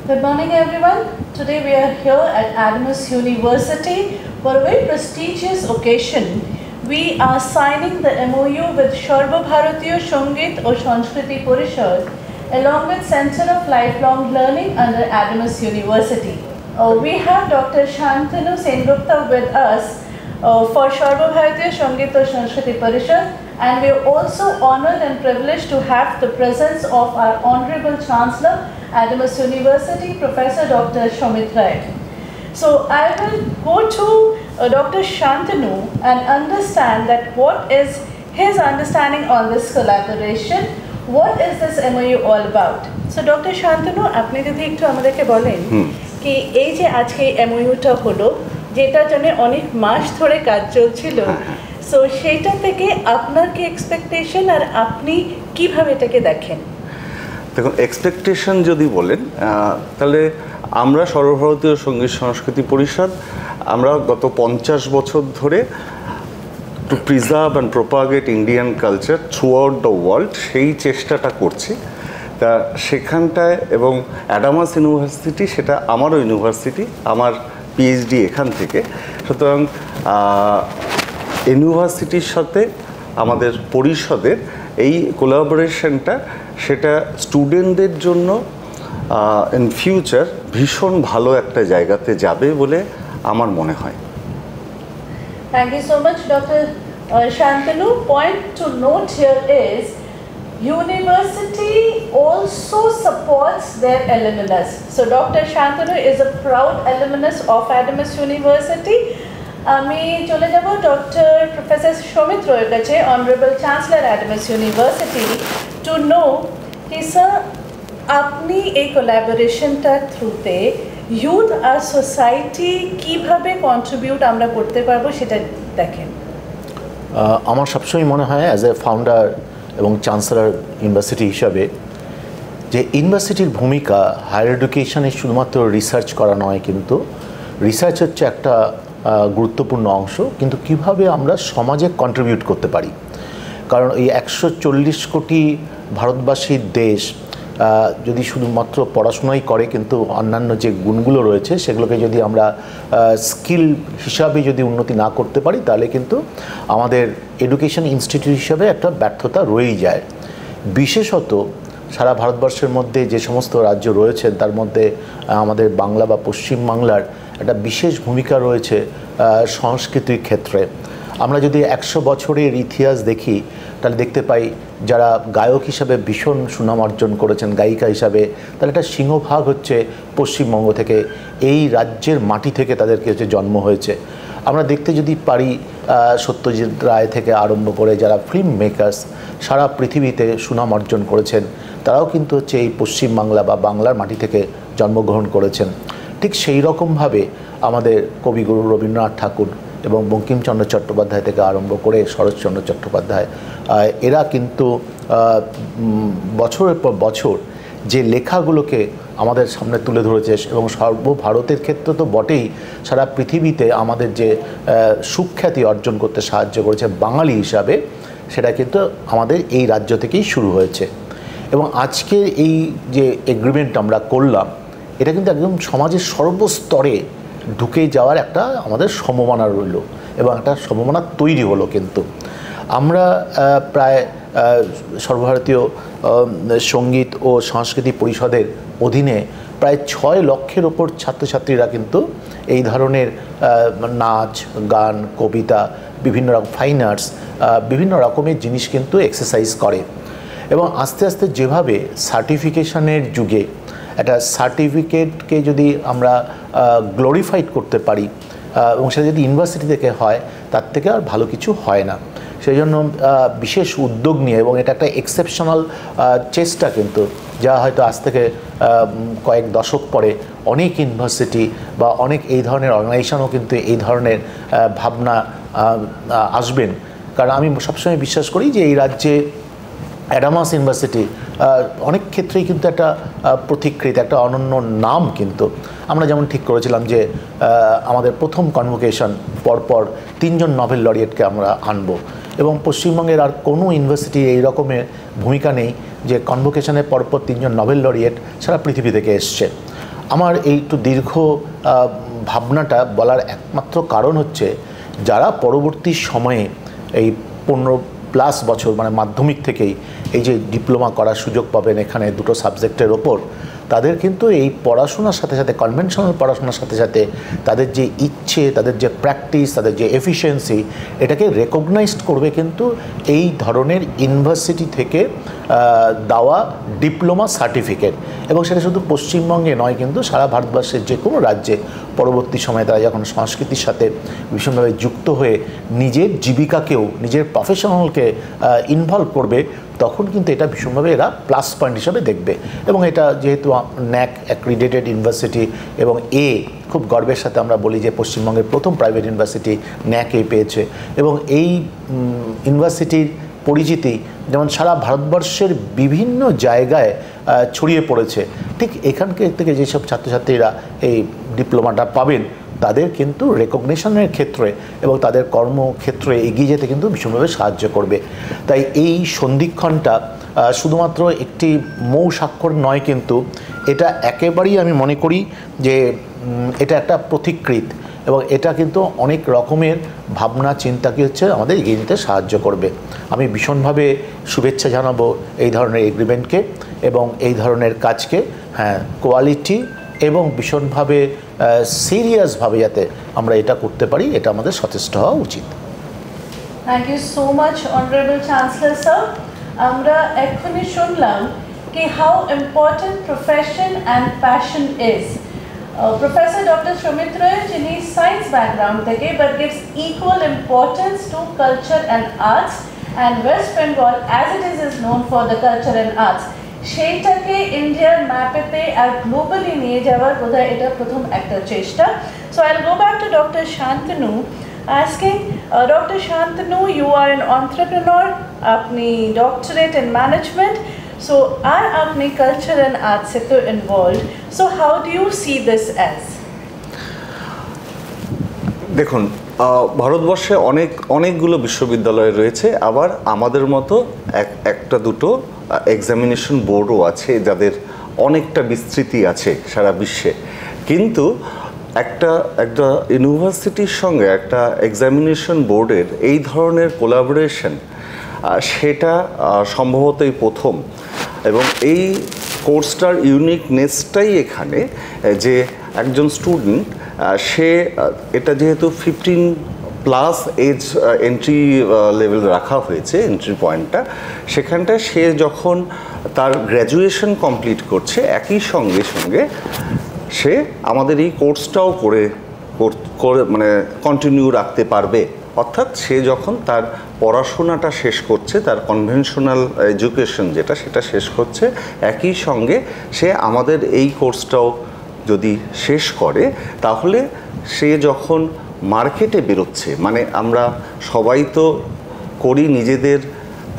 Good morning, everyone. Today we are here at Adamas University for a very prestigious occasion. We are signing the MOU with Sarva Bharatiya Sangeet or Sanskriti Parishad along with Center of Lifelong Learning under Adamas University. We have Dr. Shantanu Sengupta with us for Sarva Bharatiya Sangeet or Sanskriti Parishad, and we are also honored and privileged to have the presence of our Honorable Chancellor, Adamas University, Professor Dr. Shomit Rai. So I will go to Dr. Shantanu and understand that what is his understanding on this collaboration. What is this MOU all about? So Dr. Shantanu, আপনি যদি একটু আমাদেরকে বলেন কি এই যে আজকে MOU-টা হলো, যেটার জন্য অনেক মাস ধরে কাজ চলছিল, সো সেইটা থেকে আপনার কি এক্সপেকটেশন আর আপনি কিভাবে এটাকে দেখেন? দেখুন, এক্সপেকটেশন যদি বলেন তাহলে আমরা সর্বভারতীয় সঙ্গীত সংস্কৃতি পরিষদ আমরা গত 50 বছর ধরে two preserve and propagate Indian culture through out the world সেই চেষ্টাটা করছি। তা সেখানটায় এবং অ্যাডামাস ইউনিভার্সিটি সেটা আমারও ইউনিভার্সিটি, আমার পিএইচডি এখান থেকে। সুতরাং ইউনিভার্সিটির সাথে আমাদের পরিষদের এই কোলাবোরেশনটা সেটা স্টুডেন্টদের জন্য ইন ফিউচার ভীষণ ভালো একটা জায়গাতে যাবে বলে আমার মনে হয়। Thank you so much, Dr. Shantanu. Point to note here is university also supports their alumnus. So Dr. Shantanu is a proud alumnus of Adamas University. আমি চলে যাব ডক্টর প্রফেসর সৌমিত রয়ের কাছে, honourable chancellor Adamas university, to know কি sir আপনি এই কোলাবোরেশনটার থ্রুতে youth আর society কীভাবে কন্ট্রিবিউট আমরা করতে পারবো সেটা দেখেন। আমার সবসময় মনে হয় অ্যাজ এ ফাউন্ডার এবং চ্যান্সেলর ইউনিভার্সিটি হিসাবে যে ইউনিভার্সিটির ভূমিকা হায়ার এডুকেশনে শুধুমাত্র রিসার্চ করা নয়, কিন্তু রিসার্চ হচ্ছে একটা গুরুত্বপূর্ণ অংশ, কিন্তু কিভাবে আমরা সমাজে কন্ট্রিবিউট করতে পারি। কারণ এই 140 কোটি ভারতবাসীর দেশ যদি শুধুমাত্র পড়াশোনাই করে কিন্তু অন্যান্য যে গুণগুলো রয়েছে সেগুলোকে যদি আমরা স্কিল হিসাবে যদি উন্নতি না করতে পারি তাহলে কিন্তু আমাদের এডুকেশন ইনস্টিটিউট হিসাবে একটা ব্যর্থতা রয়েই যায়। বিশেষত সারা ভারতবর্ষের মধ্যে যে সমস্ত রাজ্য রয়েছেন তার মধ্যে আমাদের বাংলা বা পশ্চিম বাংলার একটা বিশেষ ভূমিকা রয়েছে সংস্কৃতির ক্ষেত্রে। আমরা যদি 100 বছরের ইতিহাস দেখি তাহলে দেখতে পাই যারা গায়ক হিসাবে ভীষণ সুনাম অর্জন করেছেন, গায়িকা হিসাবে, তাহলে একটা সিংহভাগ হচ্ছে পশ্চিমবঙ্গ থেকে, এই রাজ্যের মাটি থেকে তাদেরকে হচ্ছে জন্ম হয়েছে। আমরা দেখতে যদি পারি সত্যজিৎ রায় থেকে আরম্ভ করে যারা ফিল্ম মেকার্স সারা পৃথিবীতে সুনাম অর্জন করেছেন তারাও কিন্তু হচ্ছে এই পশ্চিমবাংলা বা বাংলার মাটি থেকে জন্মগ্রহণ করেছেন। ঠিক সেই রকমভাবে আমাদের কবিগুরু রবীন্দ্রনাথ ঠাকুর এবং বঙ্কিমচন্দ্র চট্টোপাধ্যায় থেকে আরম্ভ করে শরৎচন্দ্র চট্টোপাধ্যায় এরা কিন্তু বছরের পর বছর যে লেখাগুলোকে আমাদের সামনে তুলে ধরেছে এবং সর্বভারতের ক্ষেত্রে তো বটেই, সারা পৃথিবীতে আমাদের যে সুখ্যাতি অর্জন করতে সাহায্য করেছে বাঙালি হিসাবে, সেটা কিন্তু আমাদের এই রাজ্য থেকেই শুরু হয়েছে। এবং আজকে এই যে এগ্রিমেন্ট আমরা করলাম এটা কিন্তু একদম সমাজের সর্বস্তরে ঢুকে যাওয়ার একটা আমাদের সম্ভাবনা রইল এবং একটা সম্ভাবনা তৈরি হলো। কিন্তু আমরা প্রায় সর্বভারতীয় সঙ্গীত ও সংস্কৃতি পরিষদের অধীনে প্রায় 6 লক্ষের ওপর ছাত্রছাত্রীরা কিন্তু এই ধরনের নাচ, গান, কবিতা, বিভিন্ন রকম ফাইন আর্টস, বিভিন্ন রকমের জিনিস কিন্তু এক্সারসাইজ করে। এবং আস্তে আস্তে যেভাবে সার্টিফিকেশনের যুগে একটা সার্টিফিকেটকে যদি আমরা গ্লোরিফাইড করতে পারি এবং সেটা যদি ইউনিভার্সিটি থেকে হয় তার থেকে আর ভালো কিছু হয় না। সেই জন্য বিশেষ উদ্যোগ নিয়ে এবং এটা একটা এক্সেপশনাল চেষ্টা কিন্তু, যা হয়তো আজ থেকে কয়েক দশক পরে অনেক ইউনিভার্সিটি বা অনেক এই ধরনের অর্গানাইজেশনও কিন্তু এই ধরনের ভাবনা আসবেন। কারণ আমি সবসময় বিশ্বাস করি যে এই রাজ্যে অ্যাডামাস ইউনিভার্সিটি অনেক ক্ষেত্রেই কিন্তু একটা প্রতিকৃত, একটা অনন্য নাম। কিন্তু আমরা যেমন ঠিক করেছিলাম যে আমাদের প্রথম কনভোকেশন পরপর 3 জন নোবেল লরিয়েটকে আমরা আনবো, এবং পশ্চিমবঙ্গের আর কোনো ইউনিভার্সিটি এই রকমের ভূমিকা নেই যে কনভোকেশনের পরপর 3 জন নোবেল লরিয়েট সারা পৃথিবী থেকে এসছে। আমার এই একটু দীর্ঘ ভাবনাটা বলার একমাত্র কারণ হচ্ছে যারা পরবর্তী সময়ে এই 15+ বছর মানে মাধ্যমিক থেকেই এই যে ডিপ্লোমা করার সুযোগ পাবেন এখানে দুটো সাবজেক্টের ওপর, তাদের কিন্তু এই পড়াশোনার সাথে সাথে কনভেনশনাল পড়াশোনার সাথে সাথে তাদের যে ইচ্ছে, তাদের যে প্র্যাকটিস, তাদের যে এফিসিয়েন্সি, এটাকে রেকগনাইজড করবে কিন্তু এই ধরনের ইউনিভার্সিটি থেকে দেওয়া ডিপ্লোমা সার্টিফিকেট। এবং সেটা শুধু পশ্চিমবঙ্গে নয়, কিন্তু সারা ভারতবর্ষের যে কোনো রাজ্যে পরবর্তী সময়ে তারা যখন সংস্কৃতির সাথে ভীষণভাবে যুক্ত হয়ে নিজের জীবিকাকেও, নিজের প্রফেশনালকে ইনভলভ করবে, তখন কিন্তু এটা ভীষণভাবে এরা প্লাস পয়েন্ট হিসাবে দেখবে। এবং এটা যেহেতু ন্যাক অ্যাক্রিডিটেড ইউনিভার্সিটি এবং খুব গর্বের সাথে আমরা বলি যে পশ্চিমবঙ্গের প্রথম প্রাইভেট ইউনিভার্সিটি ন্যাক পেয়েছে, এবং এই ইউনিভার্সিটির পরিচিতি যেমন সারা ভারতবর্ষের বিভিন্ন জায়গায় ছড়িয়ে পড়েছে, ঠিক এখানকার থেকে যেসব ছাত্রছাত্রীরা এই ডিপ্লোমাটা পাবেন তাদের কিন্তু রেকগনিশনের ক্ষেত্রে এবং তাদের কর্মক্ষেত্রে এগিয়ে যেতে কিন্তু ভীষণভাবে সাহায্য করবে। তাই এই সন্ধিক্ষণটা শুধুমাত্র একটি মৌ স্বাক্ষর নয়, কিন্তু এটা একেবারেই আমি মনে করি যে এটা একটা প্রতিকৃত, এবং এটা কিন্তু অনেক রকমের ভাবনা চিন্তাকে আমাদের এগিয়ে নিতে সাহায্য করবে। আমি ভীষণভাবে শুভেচ্ছা জানাবো এই ধরনের এগ্রিমেন্টকে এবং এই ধরনের কাজকে। হ্যাঁ, কোয়ালিটি এবং ভীষণভাবে সিরিয়াসভাবে যাতে আমরা এটা করতে পারি, এটা আমাদের সচেষ্ট হওয়া উচিত। Thank you so much honourable chancellor sir. আমরা এক্ষুনি শুনলাম কি how important profession and passion is. Professor Dr. Sumit Roy, যিনি সায়েন্স ব্যাকগ্রাউন্ড থেকে but gives equal importance to culture and arts, and West Bengal as it is known for the culture and arts, সেইটাকে ইন্ডিয়ার ম্যাপেতে আর globally নিয়ে যাওয়ার বোধহয় এটা প্রথম একটা চেষ্টা। So I'll go back to Dr. Shantanu asking, Dr. Shantanu, you are an entrepreneur, আপনি doctorate in management, so are আপনি culture and arts se to involved, so how do you see this as? দেখুন, ভারতবর্ষে অনেকগুলো বিশ্ববিদ্যালয় রয়েছে, আবার আমাদের মতো একটা দুটো এক্সামিনেশন বোর্ডও আছে যাদের অনেকটা বিস্তৃতি আছে সারা বিশ্বে। কিন্তু একটা ইউনিভার্সিটির সঙ্গে একটা এক্সামিনেশন বোর্ডের এই ধরনের কোলাবোরেশন, সেটা সম্ভবতই প্রথম। এবং এই কোর্সটার ইউনিকনেসটাই এখানে যে একজন স্টুডেন্ট সে এটা যেহেতু 15+ এজ এন্ট্রি লেভেল রাখা হয়েছে, এন্ট্রি পয়েন্টটা, সেখানটায় সে যখন তার গ্র্যাজুয়েশন কমপ্লিট করছে একই সঙ্গে সে আমাদের এই কোর্সটাও করে মানে কন্টিনিউ রাখতে পারবে। অর্থাৎ সে যখন তার পড়াশোনাটা শেষ করছে, তার কনভেনশনাল এডুকেশন সেটা শেষ করছে, একই সঙ্গে সে আমাদের এই কোর্সটাও যদি শেষ করে, তাহলে সে যখন মার্কেটে বেরোচ্ছে, মানে আমরা সবাই তো করি নিজেদের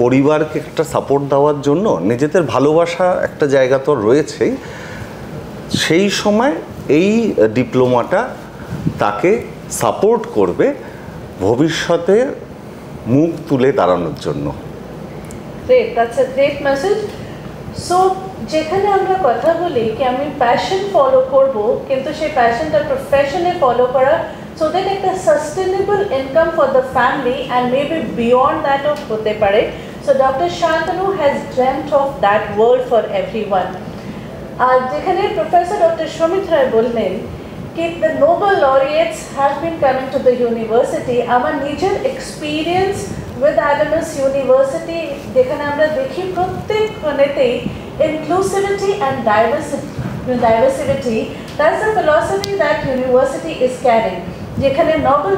পরিবারকে একটা সাপোর্ট দেওয়ার জন্য, নিজেদের ভালোবাসা একটা জায়গা তো রয়েছেই, সেই সময় এই ডিপ্লোমাটা তাকে সাপোর্ট করবে ভবিষ্যতে মুখ তুলে দাঁড়ানোর জন্য। Great, that's a great message. So যেখানে আমরা কথা বলি কি আমি প্যাশন ফলো করব, কিন্তু সেই প্যাশনটা প্রফেশনে ফলো করা, so that একটা sustainable income for the family and maybe beyond দ্যাটও হতে পারে। So Dr. Shantanu has dreamt of that world for everyone. আর যেখানে প্রফেসর ডক্টর সুমিত রায় বললেন কি the Nobel laureates have been coming to the university, আমার নিজের experience with Adamas University যেখানে আমরা দেখি প্রত্যেক ক্ষণেতেই inclusivity and diversity, that's the philosophy that university is carrying. যেখানে নোবেল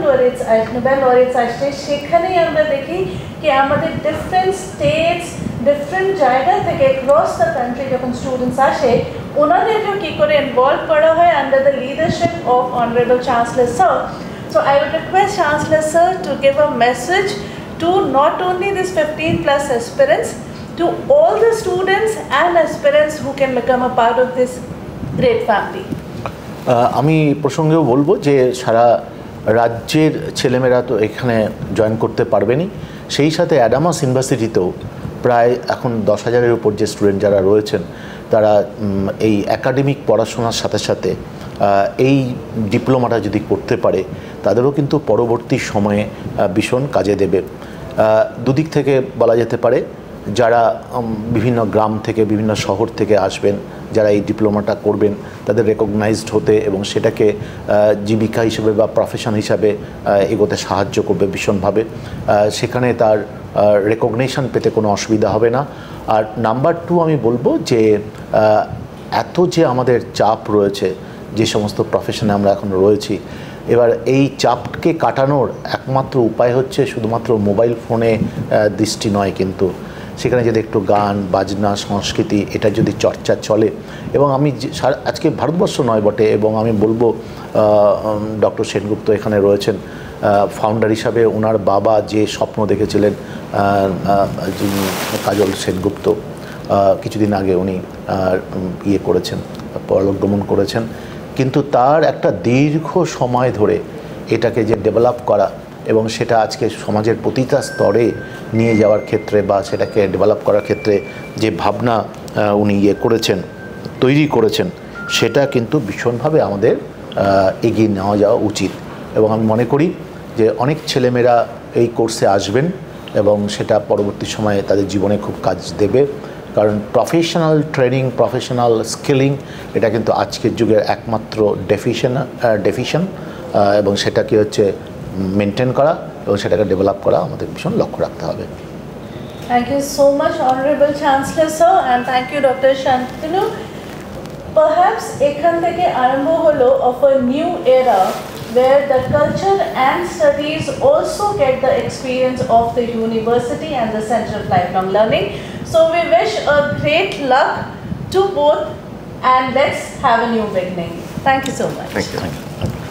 laureates আসছে, সেখানেই আমরা দেখি কি আমাদের ডিফারেন্ট স্টেটস, ডিফারেন্ট জায়গা থেকে across the country যখন স্টুডেন্টস আসে, ওনাদেরকেও কী করে ইনভলভ করা হয় under the leadership of Honorable Chancellor Sir. So I would request Chancellor Sir to give a message to not only this 15+ aspirants, to all the students and aspirants who can become a part of this great family. আমি প্রসঙ্গেও বলবো যে সারা রাজ্যের ছেলেমেয়েরা তো এখানে join করতে পারবেনই, সেই সাথে অ্যাডামাস ইউনিভার্সিটিতেও প্রায় এখন 10,000-এর উপর যে স্টুডেন্ট যারা রয়েছেন, তারা এই একাডেমিক পড়াশোনার সাথে সাথে এই ডিপ্লোমাটা যদি করতে পারে তাদেরও কিন্তু পরবর্তী সময়ে ভীষণ কাজে দেবে। দুদিক থেকে বলা যেতে পারে, যারা বিভিন্ন গ্রাম থেকে বিভিন্ন শহর থেকে আসবেন, যারা এই ডিপ্লোমাটা করবেন তাদের রেকগনাইজড হতে এবং সেটাকে জীবিকা হিসেবে বা প্রফেশন হিসাবে এগোতে সাহায্য করবে ভীষণভাবে। সেখানে তার রেকগনিশন পেতে কোনো অসুবিধা হবে না। আর নাম্বার 2 আমি বলবো যে এত যে আমাদের চাপ রয়েছে, যে সমস্ত প্রফেশনে আমরা এখন রয়েছি, এবার এই চাপকে কাটানোর একমাত্র উপায় হচ্ছে শুধুমাত্র মোবাইল ফোনে দৃষ্টি নয়, কিন্তু সেখানে যদি একটু গান বাজনা সংস্কৃতি এটা যদি চর্চা চলে, এবং আমি আজকে ভারতবর্ষ নয় বটে, এবং আমি বলবো ডক্টর সেনগুপ্ত এখানে রয়েছেন ফাউন্ডার হিসাবে, ওনার বাবা যে স্বপ্ন দেখেছিলেন কাজল সেনগুপ্ত, কিছুদিন আগে উনি করেছেন, পরলোক গমন করেছেন, কিন্তু তার একটা দীর্ঘ সময় ধরে এটাকে যে ডেভেলপ করা এবং সেটা আজকে সমাজের প্রতিটা স্তরে নিয়ে যাওয়ার ক্ষেত্রে বা সেটাকে ডেভেলপ করার ক্ষেত্রে যে ভাবনা উনি করেছেন, তৈরি করেছেন, সেটা কিন্তু ভীষণভাবে আমাদের এগিয়ে নেওয়া যাওয়া উচিত। এবং আমি মনে করি যে অনেক ছেলেমেয়েরা এই কোর্সে আসবেন এবং সেটা পরবর্তী সময়ে তাদের জীবনে খুব কাজ দেবে, কারণ প্রফেশনাল ট্রেনিং, প্রফেশনাল স্কিলিং এটা কিন্তু আজকের যুগের একমাত্র ডেফিশন, এবং সেটাকে হচ্ছে মেনটেন করা এবং সেটাকে ডেভেলপ করা আমাদের ভীষণ লক্ষ্য রাখতে হবে। Thank you so much, Honorable Chancellor Sir, and thank you, Dr. Shantanu. Perhaps ekhan theke arambho holo of a new era where the culture and studies also get the experience of the university and the Center of Lifelong Learning. So we wish a great luck to both, and let's have a new beginning. Thank you so much. Thank you. Thank you.